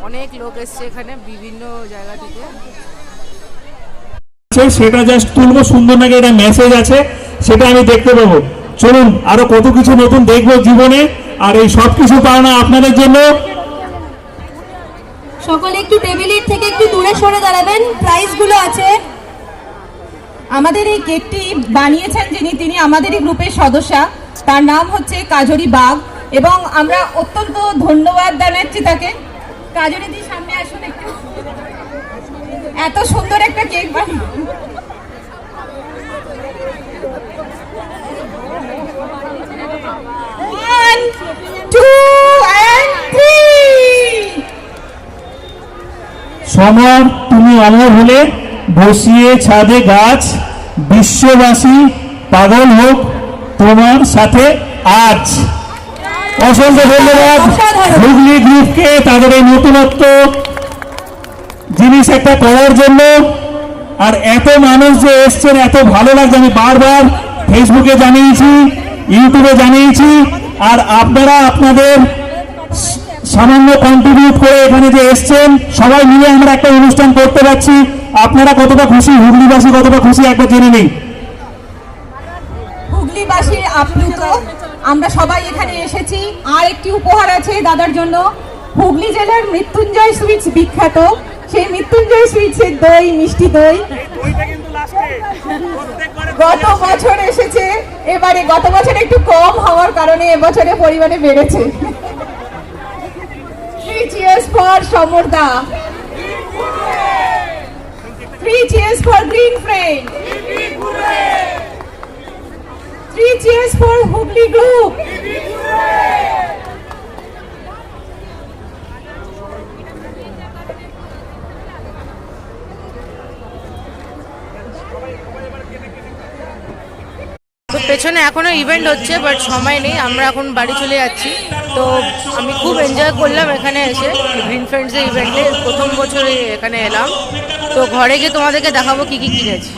অনেক লোক এসছে এখানে বিভিন্ন জায়গা থেকে। সেটা জাস্ট তুলবো, সুন্দর নাকি এটা মেসেজ আছে সেটা আমি দেখতে পাবো। চলুন আরো কত কিছু নতুন দেখবো জীবনে, আর এই সব কিছু পাওনা আপনাদের জন্য। সকলে একটু টেবিলের থেকে একটু দূরে সরে দাঁড়াবেন, প্রাইজগুলো আছে। আমাদের এই কেকটি বানিয়েছেন যিনি, তিনি আমাদেরই গ্রুপের সদস্যা, তার নাম হচ্ছে কাজরি বাগ, এবং আমরা অত্যন্ত ধন্যবাদ জানাচ্ছি তাকে। কাজরি দি সামনে আসুন একটু, এত সুন্দর একটা কেক বানিয়ে। 1, 2 and 3। সমর তুমি অমর হলে, বসিয়ে ছাদে গাছ, বিশ্ববাসী পাগল হোক তোমার সাথে আজ। অসংখ্য ধন্যবাদ হুগলি গ্রুপকে তাদের এই নতুনত্ব জিনিস একটা করার জন্য। আর এত মানুষ যে এসছেন, এত ভালো লাগছে, আমি বারবার ফেসবুকে জানিয়েছি, ইউটিউবে জানিয়েছি, আর আপনারা আপনাদের সামান্য কন্ট্রিবিউট করে এখানে যে এসছেন, সবাই মিলে আমরা একটা অনুষ্ঠান করতে পারছি। আপনারা কতটা খুশি, হুগলিবাসী কতটা খুশি, একবার জেনে নিই। হুগলিবাসীর আপ্লুত, আমরা সবাই এখানে এসেছি। আর একটি উপহার আছে দাদার জন্য। হুগলি জেলার মৃত্যুঞ্জয় সুইটস বিখ্যাত, সেই মৃত্যুঞ্জয় সুইটসের দই, মিষ্টি দই গত বছর এসেছে, এবারে গত বছর একটু কম হওয়ার কারণে এবছরে পরিমাণে বেড়েছে। 3 cheers for সমরদা, 3 cheers for Green Friend, 3 cheers for Hugli Group. তো পেছনে এখনো ইভেন্ট হচ্ছে, বাট সময় নেই, আমরা এখন বাড়ি চলে যাচ্ছি। তো আমি খুব এনজয় করলাম এখানে এসে, গ্রিন ফ্রেন্ডসের ইভেন্টে প্রথম বছরে এখানে এলাম। তো ঘরে গিয়ে তোমাদেরকে দেখাবো কি কি কিনেছি।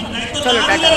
চলো টাটা।